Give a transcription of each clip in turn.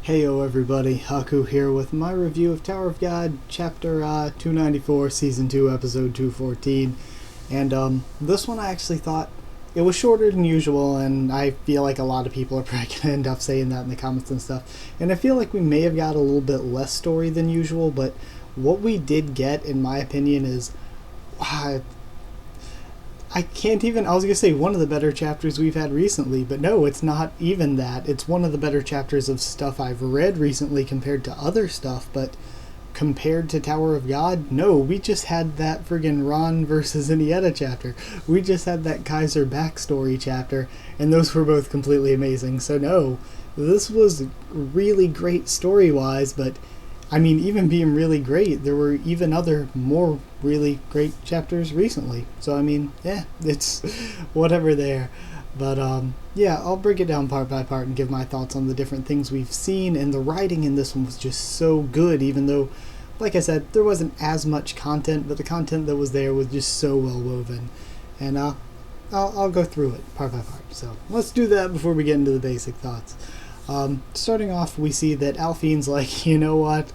Heyo everybody, Haku here with my review of Tower of God, Chapter 294, Season 2, Episode 214. And this one I actually thought it was shorter than usual, and I feel like a lot of people are probably going to end up saying that in the comments and stuff. And I feel like we may have got a little bit less story than usual, but what we did get, in my opinion, is... I can't even, I was going to say one of the better chapters we've had recently, but no, it's not even that. It's one of the better chapters of stuff I've read recently compared to other stuff, but compared to Tower of God, no, we just had that friggin' Ron versus Inietta chapter. We just had that Kaiser backstory chapter, and those were both completely amazing. So no, this was really great story-wise, but I mean, even being really great, there were even other more really great chapters recently. So, I mean, yeah, it's whatever there. But, yeah, I'll break it down part by part and give my thoughts on the different things we've seen. And the writing in this one was just so good, even though, like I said, there wasn't as much content, but the content that was there was just so well woven. And I'll go through it part by part. So, let's do that before we get into the basic thoughts. Starting off, we see that Alphine's like, you know what,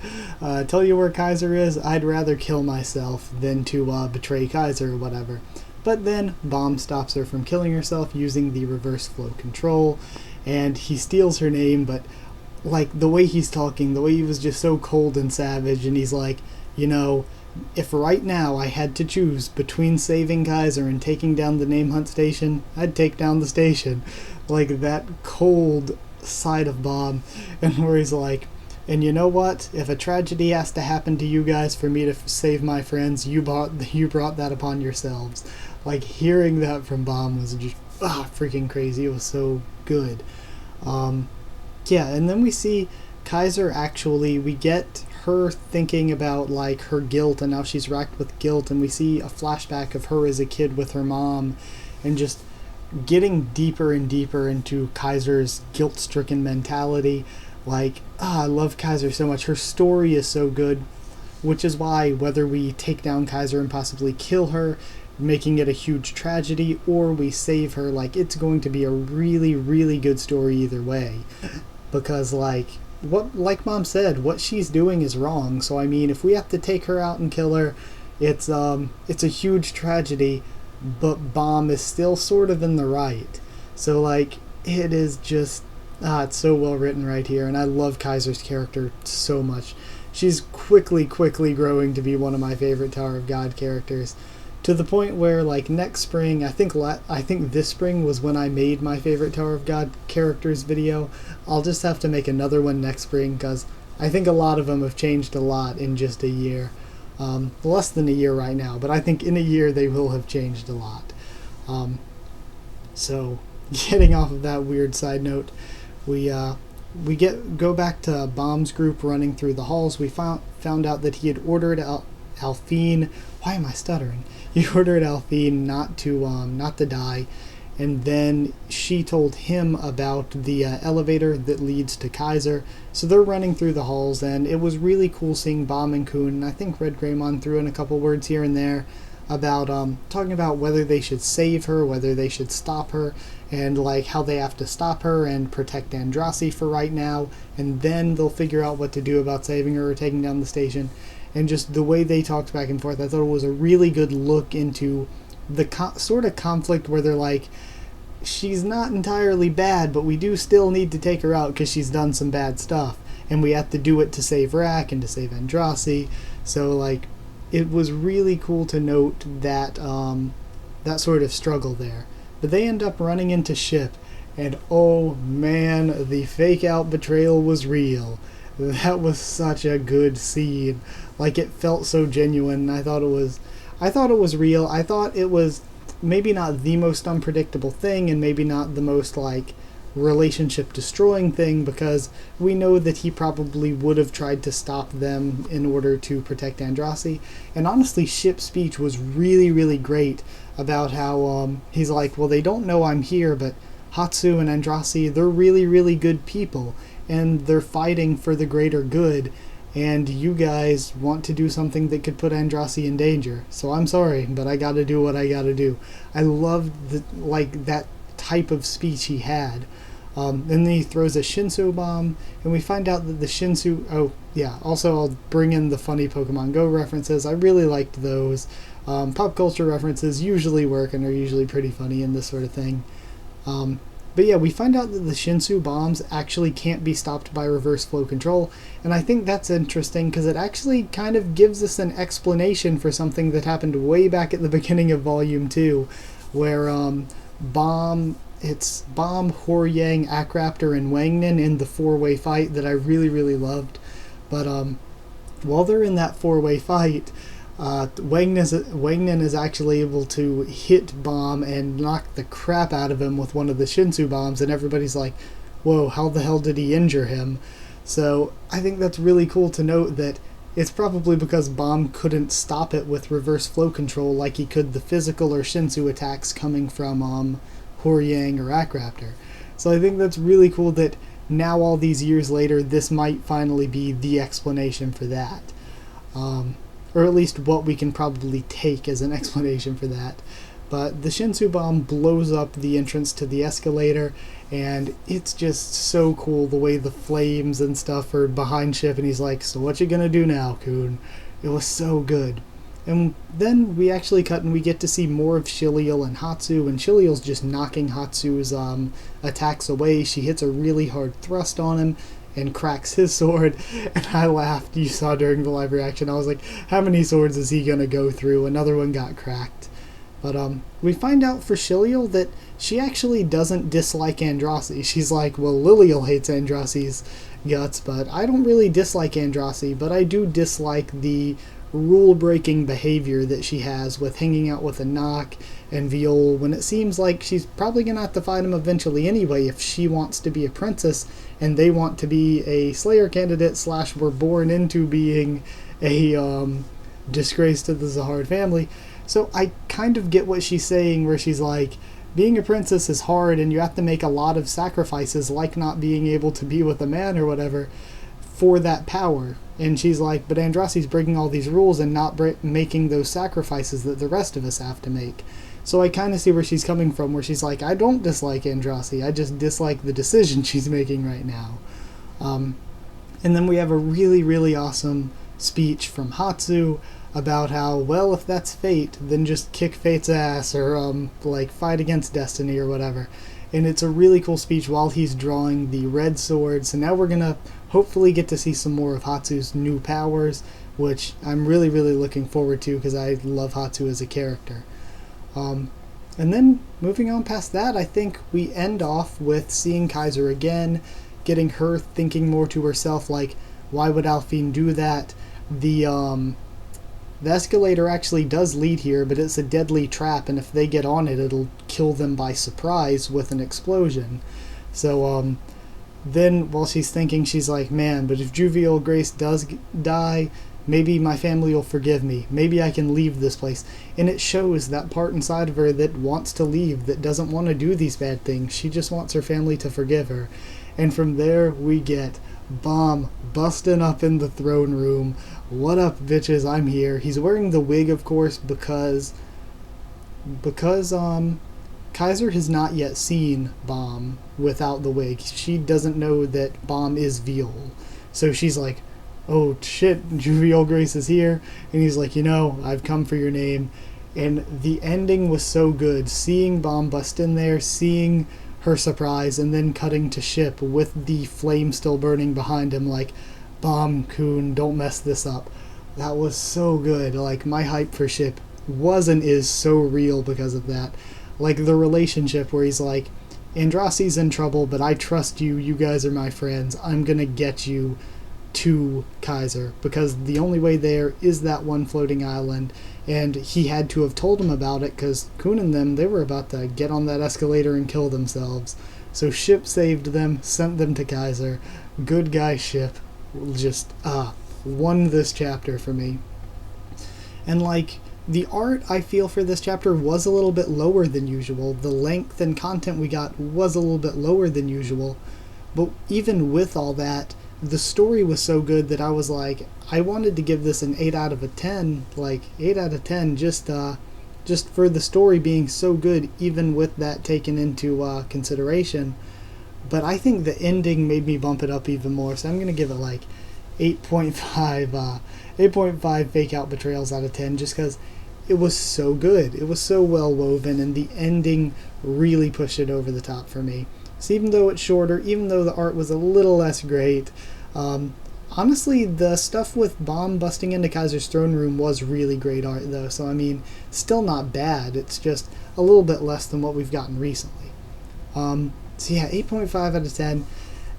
tell you where Kaiser is, I'd rather kill myself than to betray Kaiser or whatever. But then Bomb stops her from killing herself using the reverse flow control, and he steals her name, but like the way he's talking, the way he was just so cold and savage, and he's like, you know, if right now I had to choose between saving Kaiser and taking down the name hunt station, I'd take down the station. Like that cold side of Bomb, and where he's like, and you know what, if a tragedy has to happen to you guys for me to save my friends, you brought that upon yourselves. Like, hearing that from Bomb was just freaking crazy. It was so good. Yeah, and then we see Kaiser actually, we get her thinking about like her guilt, and now she's racked with guilt, and we see a flashback of her as a kid with her mom, and just getting deeper and deeper into Kaiser's guilt-stricken mentality. Like, I love Kaiser so much. Her story is so good, which is why whether we take down Kaiser and possibly kill her, making it a huge tragedy, or we save her, like, it's going to be a really, really good story either way. Because, like Mom said, what she's doing is wrong. So, I mean, if we have to take her out and kill her, it's a huge tragedy, but Bomb is still sort of in the right. So, like, it is just, it's so well written right here, and I love Kaiser's character so much. She's quickly growing to be one of my favorite Tower of God characters, to the point where, like, next spring, I think this spring was when I made my favorite Tower of God characters video. I'll just have to make another one next spring, because I think a lot of them have changed a lot in just a year. Less than a year right now, but I think in a year they will have changed a lot. So, getting off of that weird side note, we go back to Bomb's group running through the halls. We found out that he had ordered Alphine. Why am I stuttering? He ordered Alphine not to die. And then she told him about the elevator that leads to Kaiser. So they're running through the halls, and it was really cool seeing Bomb and Kun, and I think Red Greymon threw in a couple words here and there about talking about whether they should save her, whether they should stop her, and like how they have to stop her and protect Andrasi for right now, and then they'll figure out what to do about saving her or taking down the station. And just the way they talked back and forth, I thought it was a really good look into the sort of conflict where they're like, she's not entirely bad, but we do still need to take her out because she's done some bad stuff, and we have to do it to save Rack and to save Andrasi. So, like, it was really cool to note that that sort of struggle there. But they end up running into ship, and oh man, the fake out betrayal was real. That was such a good scene. Like, it felt so genuine. I thought it was real. I thought it was maybe not the most unpredictable thing, and maybe not the most, like, relationship destroying thing, because we know that he probably would have tried to stop them in order to protect Andrasi. And honestly, Ship's speech was really, really great about how he's like, well, they don't know I'm here, but Hatsu and Andrasi, they're really, really good people, and they're fighting for the greater good, and you guys want to do something that could put Andrasi in danger. So I'm sorry, but I gotta do what I gotta do. I loved that type of speech he had. Then he throws a Shinsu bomb, and we find out that the Shinsu... Oh, yeah, also I'll bring in the funny Pokemon Go references. I really liked those. Pop culture references usually work and are usually pretty funny in this sort of thing. But yeah, we find out that the Shinsu bombs actually can't be stopped by reverse flow control, and I think that's interesting because it actually kind of gives us an explanation for something that happened way back at the beginning of Volume 2, where it's Bomb, Hwoarang, Acraptor, and Wangnan in the four-way fight that I really, really loved. But while they're in that four-way fight, Wangnan is actually able to hit Bomb and knock the crap out of him with one of the Shinsu bombs, and everybody's like, whoa, how the hell did he injure him? So I think that's really cool to note that it's probably because Bomb couldn't stop it with reverse flow control like he could the physical or Shinsu attacks coming from Hwoarang or Acraptor. So I think that's really cool that now all these years later this might finally be the explanation for that. Or at least what we can probably take as an explanation for that. But the Shinsu bomb blows up the entrance to the escalator, and it's just so cool the way the flames and stuff are behind Ship, and he's like, so what you gonna do now, Kun? It was so good. And then we actually cut and we get to see more of Shiliel and Hatsu, and Shiliel's just knocking Hatsu's attacks away. She hits a really hard thrust on him and cracks his sword, and I laughed. You saw during the live reaction, I was like, how many swords is he gonna go through? Another one got cracked. But we find out for Shiliel that she actually doesn't dislike Andrasi. She's like, well, Liliel hates Andrasi's guts, but I don't really dislike Andrasi, but I do dislike the rule-breaking behavior that she has with hanging out with a Nock and Viol when it seems like she's probably going to have to fight him eventually anyway if she wants to be a princess and they want to be a Slayer candidate / were born into being a disgrace to the Zahard family. So I kind of get what she's saying where she's like, being a princess is hard and you have to make a lot of sacrifices like not being able to be with a man or whatever for that power. And she's like, but Andrasi's breaking all these rules and not making those sacrifices that the rest of us have to make. So I kind of see where she's coming from, where she's like, I don't dislike Andrasi, I just dislike the decision she's making right now. And then we have a really, really awesome speech from Hatsu about how, well, if that's fate, then just kick fate's ass or like fight against destiny or whatever. And it's a really cool speech while he's drawing the red sword. So now we're going to hopefully get to see some more of Hatsu's new powers, which I'm really, really looking forward to because I love Hatsu as a character. And then moving on past that, I think we end off with seeing Kaiser again, getting her thinking more to herself, like, why would Alphine do that? The escalator actually does lead here, but it's a deadly trap, and if they get on it, it'll kill them by surprise with an explosion. So, then while she's thinking, she's like, man, but if Juvial Grace does die, maybe my family will forgive me. Maybe I can leave this place. And it shows that part inside of her that wants to leave, that doesn't want to do these bad things. She just wants her family to forgive her. And from there, we get Bomb busting up in the throne room. What up, bitches? I'm here. He's wearing the wig, of course, because Kaiser has not yet seen Bomb without the wig. She doesn't know that Bomb is Viol. So she's like, oh shit, Juvial Grace is here. And he's like, I've come for your name. And the ending was so good. Seeing Bomb bust in there, seeing her surprise, and then cutting to Ship with the flame still burning behind him, like, Bomb, Kun, don't mess this up. That was so good. Like, my hype for Ship was and is so real because of that. Like, the relationship where he's like, Andrasi's in trouble, but I trust you. You guys are my friends. I'm gonna get you to Kaiser, because the only way there is that one floating island, and he had to have told him about it because Kun and them, they were about to get on that escalator and kill themselves. So Ship saved them, sent them to Kaiser. Good guy Ship. Just won this chapter for me. And like, the art I feel for this chapter was a little bit lower than usual. The length and content we got was a little bit lower than usual, but even with all that, the story was so good that I was like, I wanted to give this an 8 out of 10, like 8 out of 10, just for the story being so good, even with that taken into consideration. but I think the ending made me bump it up even more, so I'm going to give it like 8.5 fake out betrayals out of 10, just because it was so good. It was so well woven, and the ending really pushed it over the top for me. So even though it's shorter, even though the art was a little less great, honestly, the stuff with Bomb busting into Kaiser's throne room was really great art, though. So, I mean, still not bad. It's just a little bit less than what we've gotten recently. So, yeah, 8.5 out of 10.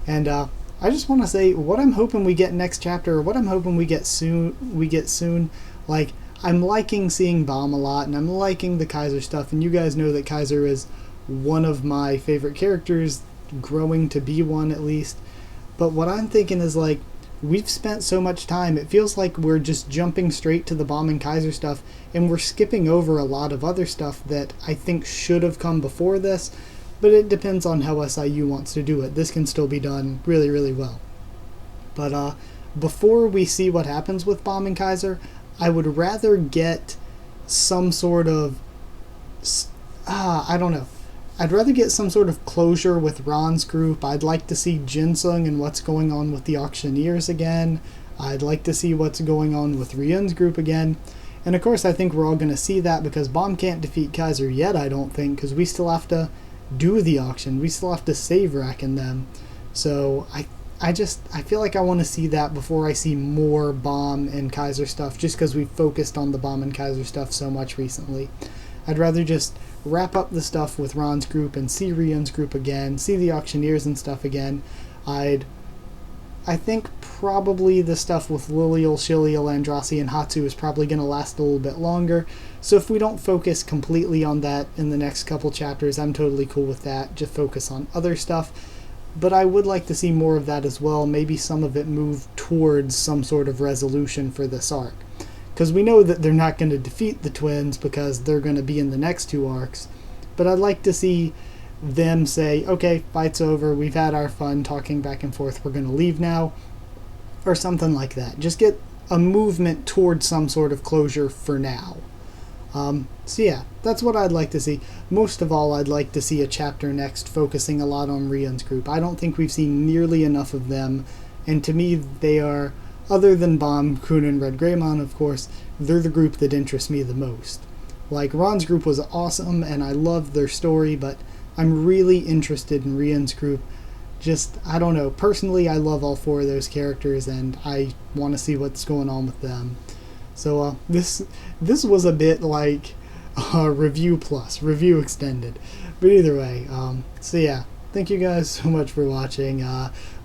And I just want to say what I'm hoping we get next chapter, or what I'm hoping we get soon. Like, I'm liking seeing Bomb a lot, and I'm liking the Kaiser stuff. And you guys know that Kaiser is one of my favorite characters, growing to be one at least. But what I'm thinking is, like, we've spent so much time, it feels like we're just jumping straight to the Bomb and Kaiser stuff, and we're skipping over a lot of other stuff that I think should have come before this, but it depends on how SIU wants to do it. This can still be done really, really well. But before we see what happens with Bomb and Kaiser, I would rather get some sort of, I don't know, I'd rather get some sort of closure with Ron's group. I'd like to see Jinsung and what's going on with the auctioneers again. I'd like to see what's going on with Ryun's group again. And of course I think we're all going to see that, because Bomb can't defeat Kaiser yet, I don't think, because we still have to do the auction. We still have to save Rack and them. So I feel like I want to see that before I see more Bomb and Kaiser stuff, just because we've focused on the Bomb and Kaiser stuff so much recently. I'd rather just wrap up the stuff with Ron's group and see Ryun's group again, see the auctioneers and stuff again. I think probably the stuff with Lilial, Shilial, Andrasi, and Hatsu is probably going to last a little bit longer. So if we don't focus completely on that in the next couple chapters, I'm totally cool with that. Just focus on other stuff. But I would like to see more of that as well. Maybe some of it move towards some sort of resolution for this arc. Because we know that they're not going to defeat the twins, because they're going to be in the next two arcs. But I'd like to see them say, okay, fight's over, we've had our fun talking back and forth, we're going to leave now. Or something like that. Just get a movement towards some sort of closure for now. So yeah, that's what I'd like to see. Most of all, I'd like to see a chapter next focusing a lot on Ryun's group. I don't think we've seen nearly enough of them. And to me, they are, other than Bomb, Kuna, and Red Greymon, of course, they're the group that interests me the most. Like, Ron's group was awesome, and I loved their story, but I'm really interested in Ryun's group. Just, I don't know, personally, I love all four of those characters, and I want to see what's going on with them. So, this was a bit like review plus, review extended. But either way, so yeah. Thank you guys so much for watching.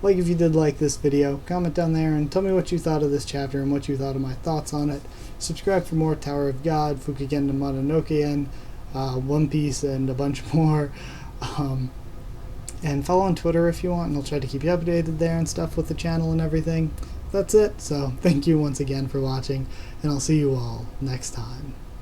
Like if you did like this video, comment down there and tell me what you thought of this chapter and what you thought of my thoughts on it. Subscribe for more Tower of God, Fukigen no Mononoke, One Piece, and a bunch more. And follow on Twitter if you want, and I'll try to keep you updated there and stuff with the channel and everything. That's it. So thank you once again for watching, and I'll see you all next time.